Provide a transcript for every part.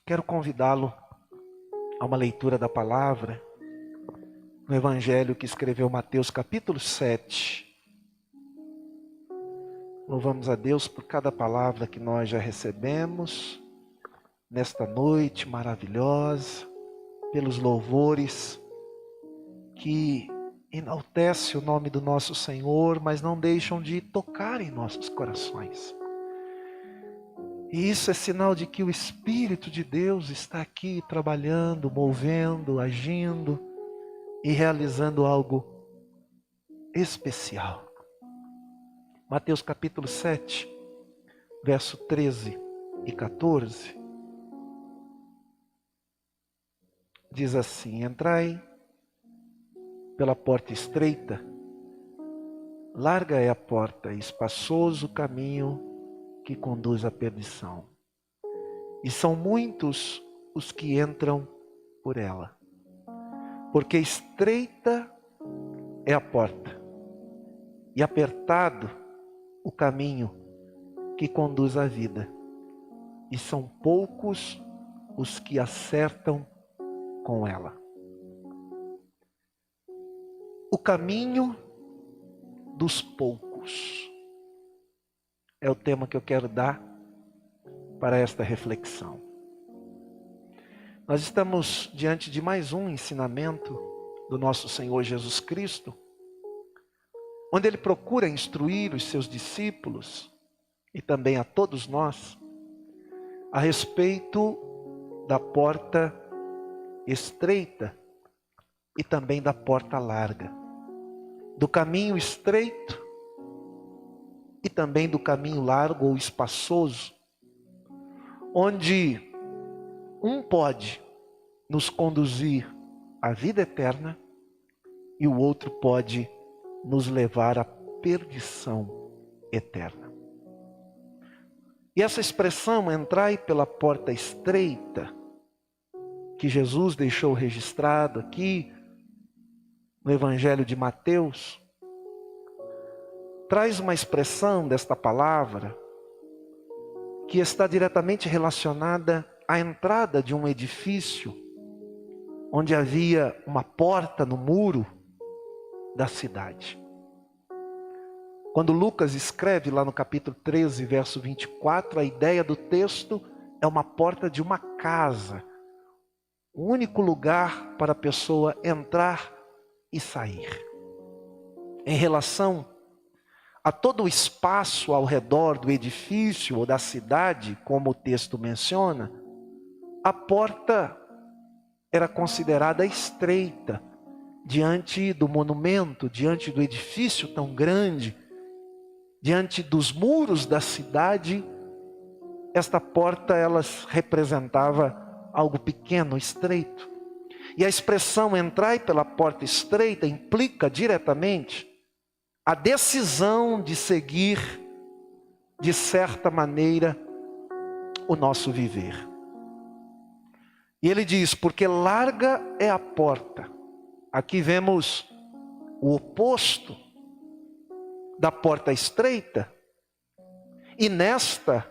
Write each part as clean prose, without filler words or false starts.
Quero convidá-lo a uma leitura da palavra no Evangelho que escreveu Mateus capítulo 7. Louvamos a Deus por cada palavra que nós já recebemos nesta noite maravilhosa, pelos louvores que enaltecem o nome do nosso Senhor, mas não deixam de tocar em nossos corações. E isso é sinal de que o Espírito de Deus está aqui trabalhando, movendo, agindo e realizando algo especial. Mateus capítulo 7, verso 13 e 14. Diz assim: Entrai pela porta estreita, larga é a porta e espaçoso o caminho que conduz à perdição. E são muitos os que entram por ela. Porque estreita é a porta e apertado o caminho que conduz à vida. E são poucos os que acertam com ela. O caminho dos poucos é o tema que eu quero dar para esta reflexão. Nós estamos diante de mais um ensinamento do nosso Senhor Jesus Cristo, onde Ele procura instruir os seus discípulos e também a todos nós a respeito da porta estreita e também da porta larga, do caminho estreito e também do caminho largo ou espaçoso, onde um pode nos conduzir à vida eterna e o outro pode nos levar à perdição eterna. E essa expressão, entrai pela porta estreita, que Jesus deixou registrado aqui no Evangelho de Mateus, traz uma expressão desta palavra que está diretamente relacionada à entrada de um edifício onde havia uma porta no muro da cidade. Quando Lucas escreve lá no capítulo 13, verso 24, a ideia do texto é uma porta de uma casa, o único lugar para a pessoa entrar e sair. Em relação a todo o espaço ao redor do edifício ou da cidade, como o texto menciona, a porta era considerada estreita diante do monumento, diante do edifício tão grande, diante dos muros da cidade. Esta porta ela representava algo pequeno, estreito. E a expressão entrai pela porta estreita implica diretamente a decisão de seguir, de certa maneira, o nosso viver. E ele diz, porque larga é a porta. Aqui vemos o oposto da porta estreita. E nesta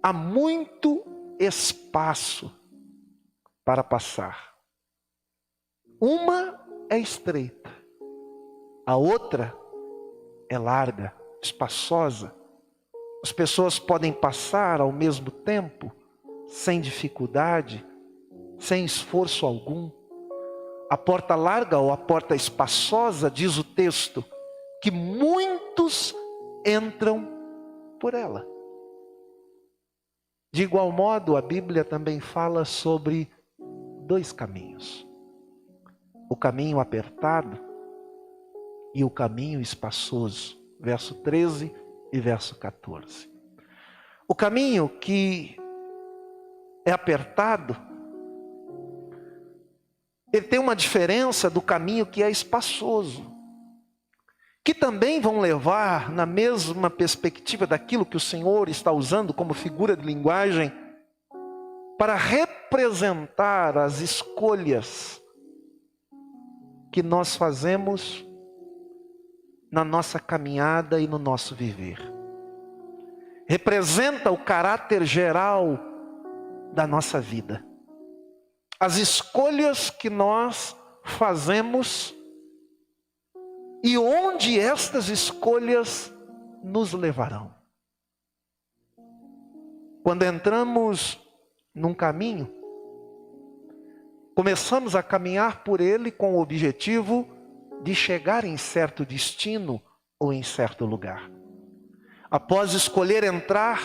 há muito espaço para passar. Uma é estreita, a outra é larga, espaçosa. As pessoas podem passar ao mesmo tempo, sem dificuldade, sem esforço algum. A porta larga ou a porta espaçosa, diz o texto, que muitos entram por ela. De igual modo, a Bíblia também fala sobre dois caminhos. O caminho apertado e o caminho espaçoso. Verso 13 e verso 14. O caminho que é apertado, ele tem uma diferença do caminho que é espaçoso, que também vão levar na mesma perspectiva daquilo que o Senhor está usando como figura de linguagem para representar as escolhas que nós fazemos na nossa caminhada e no nosso viver. Representa o caráter geral da nossa vida. As escolhas que nós fazemos e onde estas escolhas nos levarão. Quando entramos num caminho, começamos a caminhar por ele com o objetivo de chegar em certo destino ou em certo lugar. Após escolher entrar,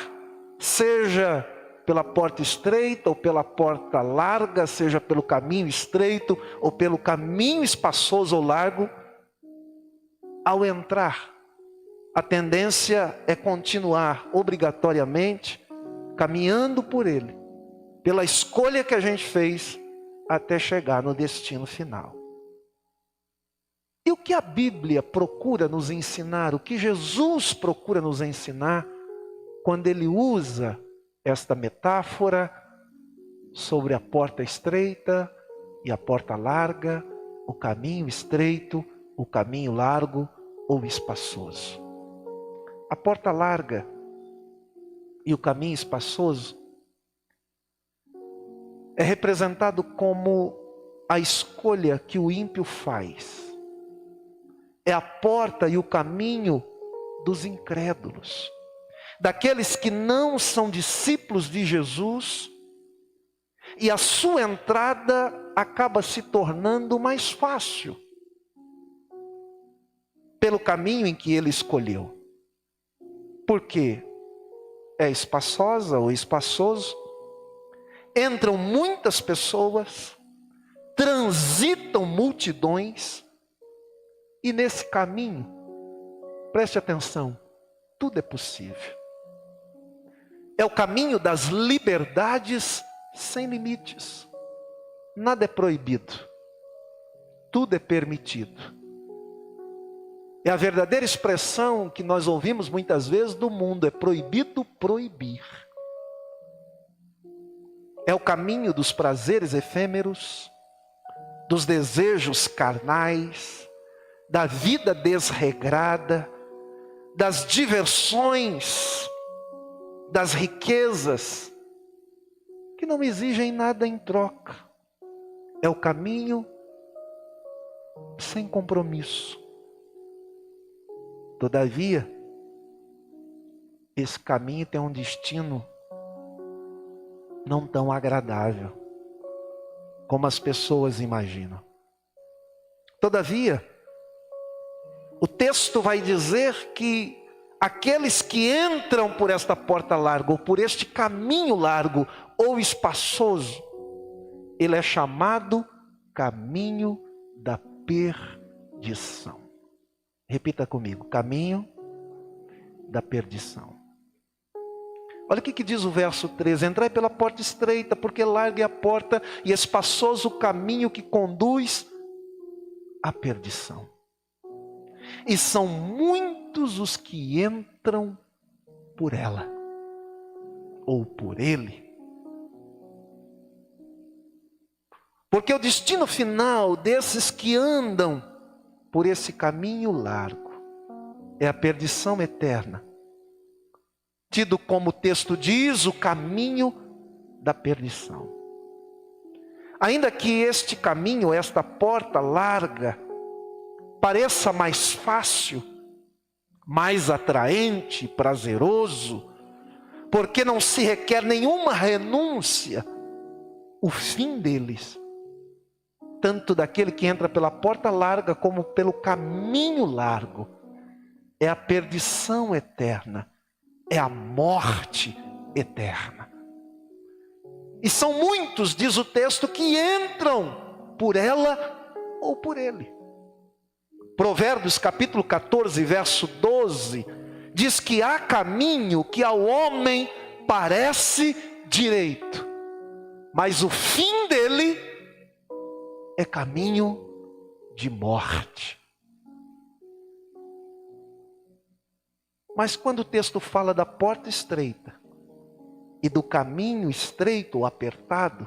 seja pela porta estreita ou pela porta larga, seja pelo caminho estreito ou pelo caminho espaçoso ou largo, ao entrar, a tendência é continuar obrigatoriamente caminhando por ele, pela escolha que a gente fez, até chegar no destino final. E o que a Bíblia procura nos ensinar, o que Jesus procura nos ensinar, quando ele usa esta metáfora sobre a porta estreita e a porta larga, o caminho estreito, o caminho largo ou espaçoso. A porta larga e o caminho espaçoso é representado como a escolha que o ímpio faz. É a porta e o caminho dos incrédulos, daqueles que não são discípulos de Jesus, e a sua entrada acaba se tornando mais fácil, pelo caminho em que ele escolheu. Porque é espaçosa ou espaçoso, entram muitas pessoas, transitam multidões, e nesse caminho, preste atenção, tudo é possível. É o caminho das liberdades sem limites. Nada é proibido, tudo é permitido. É a verdadeira expressão que nós ouvimos muitas vezes do mundo: é proibido proibir. É o caminho dos prazeres efêmeros, dos desejos carnais, da vida desregrada, das diversões, das riquezas, que não exigem nada em troca. É o caminho sem compromisso. Todavia, esse caminho tem um destino não tão agradável como as pessoas imaginam. Todavia, o texto vai dizer que aqueles que entram por esta porta larga, ou por este caminho largo ou espaçoso, ele é chamado caminho da perdição. Repita comigo: caminho da perdição. Olha o que diz o verso 13: entrai pela porta estreita, porque larga é a porta e espaçoso o caminho que conduz à perdição. E são muitos os que entram por ela, ou por ele. Porque o destino final desses que andam por esse caminho largo é a perdição eterna, tido como o texto diz, o caminho da perdição. Ainda que este caminho, esta porta larga, pareça mais fácil, mais atraente, prazeroso, porque não se requer nenhuma renúncia, o fim deles, tanto daquele que entra pela porta larga como pelo caminho largo, é a perdição eterna, é a morte eterna. E são muitos, diz o texto, que entram por ela ou por ele. Provérbios capítulo 14, verso 12, diz que há caminho que ao homem parece direito, mas o fim dele é caminho de morte. Mas quando o texto fala da porta estreita e do caminho estreito ou apertado,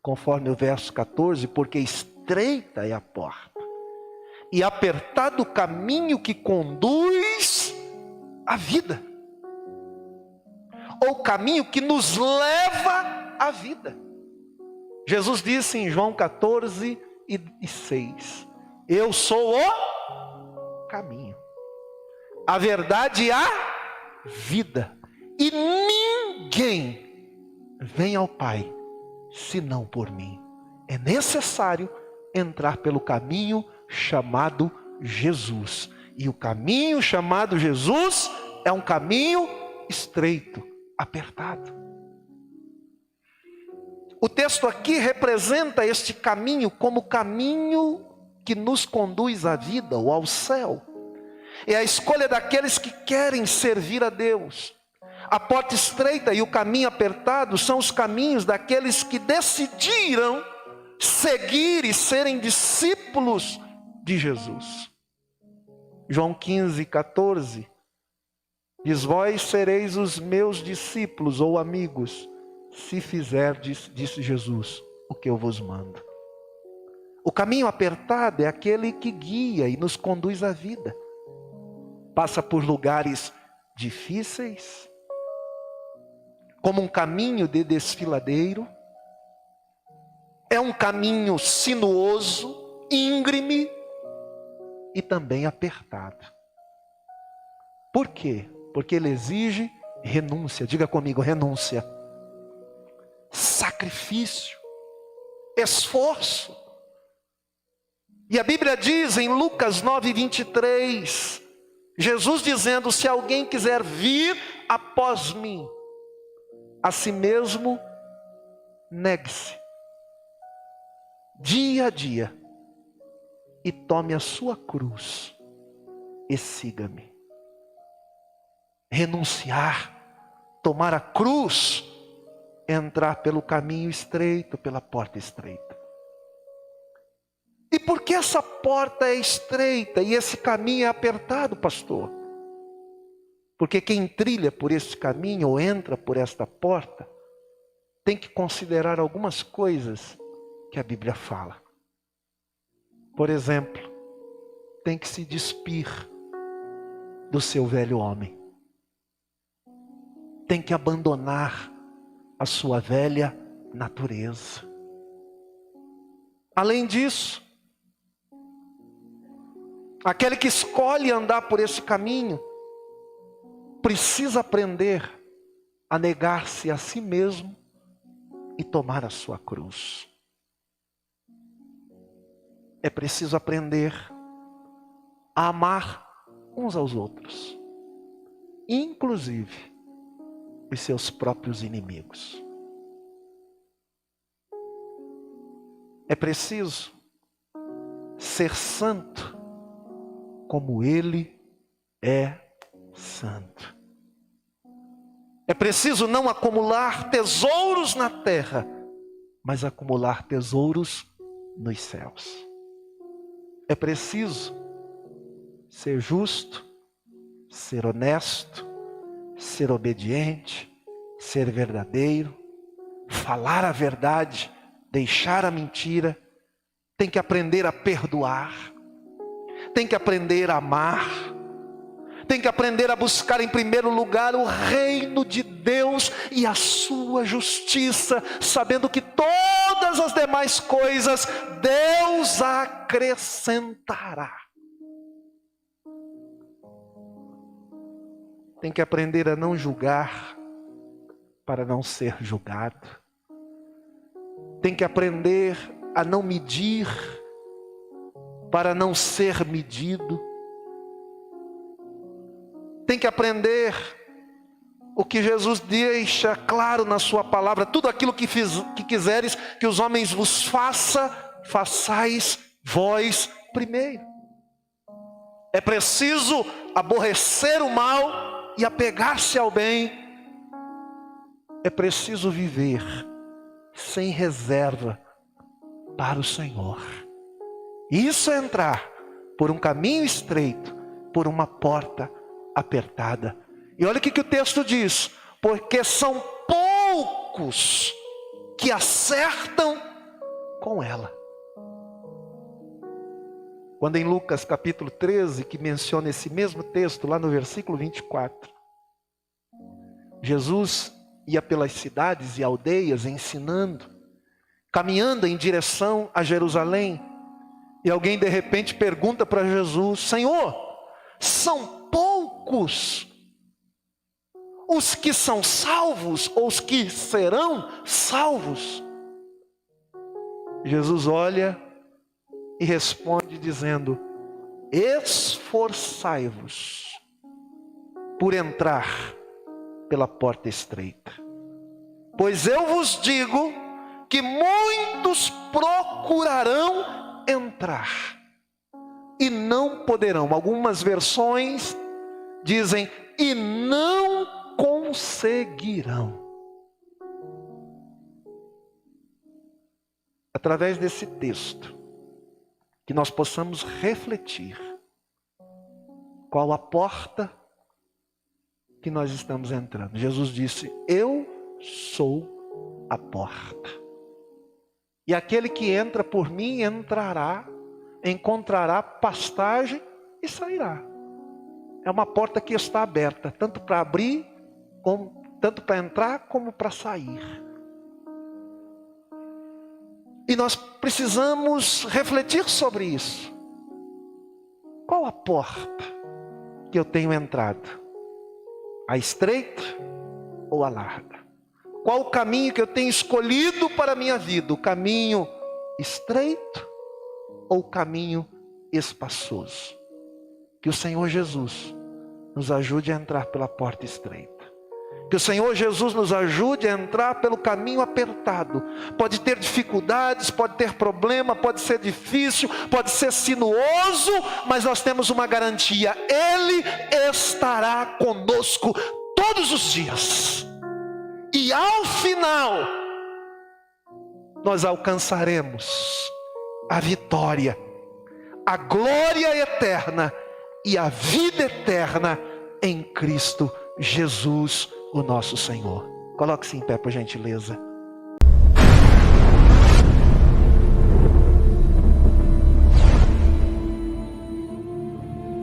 conforme o verso 14, porque estreita é a porta e apertado o caminho que conduz à vida, ou o caminho que nos leva a vida. Jesus disse em João 14:6, eu sou o caminho, a verdade e a vida, e ninguém vem ao Pai senão por mim. É necessário entrar pelo caminho chamado Jesus. E o caminho chamado Jesus é um caminho estreito, apertado. O texto aqui representa este caminho como caminho que nos conduz à vida ou ao céu. É a escolha daqueles que querem servir a Deus. A porta estreita e o caminho apertado são os caminhos daqueles que decidiram seguir e serem discípulos de Jesus. João 15:14 diz, vós sereis os meus discípulos ou amigos, se fizerdes, disse Jesus, o que eu vos mando. O caminho apertado é aquele que guia e nos conduz à vida. Passa por lugares difíceis, como um caminho de desfiladeiro. É um caminho sinuoso, íngreme e também apertado. Por quê? Porque ele exige renúncia. Diga comigo, renúncia. Sacrifício. Esforço. E a Bíblia diz em Lucas 9:23, Jesus dizendo, se alguém quiser vir após mim, a si mesmo negue-se, dia a dia, e tome a sua cruz e siga-me. Renunciar, tomar a cruz, entrar pelo caminho estreito, pela porta estreita. E por que essa porta é estreita e esse caminho é apertado, pastor? Porque quem trilha por esse caminho ou entra por esta porta tem que considerar algumas coisas que a Bíblia fala. Por exemplo, tem que se despir do seu velho homem. Tem que abandonar a sua velha natureza. Além disso, aquele que escolhe andar por esse caminho precisa aprender a negar-se a si mesmo e tomar a sua cruz. É preciso aprender a amar uns aos outros, inclusive os seus próprios inimigos. É preciso ser santo como Ele é santo. É preciso não acumular tesouros na terra, mas acumular tesouros nos céus. É preciso ser justo, ser honesto, ser obediente, ser verdadeiro, falar a verdade, deixar a mentira. Tem que aprender a perdoar, tem que aprender a amar, tem que aprender a buscar em primeiro lugar o reino de Deus e a sua justiça, sabendo que todas as demais coisas Deus acrescentará. Tem que aprender a não julgar para não ser julgado. Tem que aprender a não medir para não ser medido. Tem que aprender o que Jesus deixa claro na sua palavra: tudo aquilo que quiseres que os homens vos façais vós primeiro. É preciso aborrecer o mal e apegar-se ao bem. É preciso viver sem reserva para o Senhor. Isso é entrar por um caminho estreito, por uma porta apertada. E olha o que o texto diz: porque são poucos que acertam com ela. Quando em Lucas capítulo 13, que menciona esse mesmo texto, lá no versículo 24, Jesus ia pelas cidades e aldeias ensinando, caminhando em direção a Jerusalém. E alguém de repente pergunta para Jesus: Senhor, são poucos os que são salvos ou os que serão salvos? Jesus olha e responde dizendo: esforçai-vos por entrar pela porta estreita, pois eu vos digo que muitos procurarão entrar e não poderão. Algumas versões dizem: e não conseguirão. Através desse texto, que nós possamos refletir qual a porta que nós estamos entrando. Jesus disse: eu sou a porta. E aquele que entra por mim entrará, encontrará pastagem e sairá. É uma porta que está aberta, tanto para abrir, tanto para entrar como para sair. E nós precisamos refletir sobre isso. Qual a porta que eu tenho entrado? A estreita ou a larga? Qual o caminho que eu tenho escolhido para a minha vida? O caminho estreito ou o caminho espaçoso? Que o Senhor Jesus nos ajude a entrar pela porta estreita. Que o Senhor Jesus nos ajude a entrar pelo caminho apertado. Pode ter dificuldades, pode ter problema, pode ser difícil, pode ser sinuoso, mas nós temos uma garantia: Ele estará conosco todos os dias. E ao final, nós alcançaremos a vitória, a glória eterna e a vida eterna em Cristo Jesus, o nosso Senhor. Coloque-se em pé, por gentileza.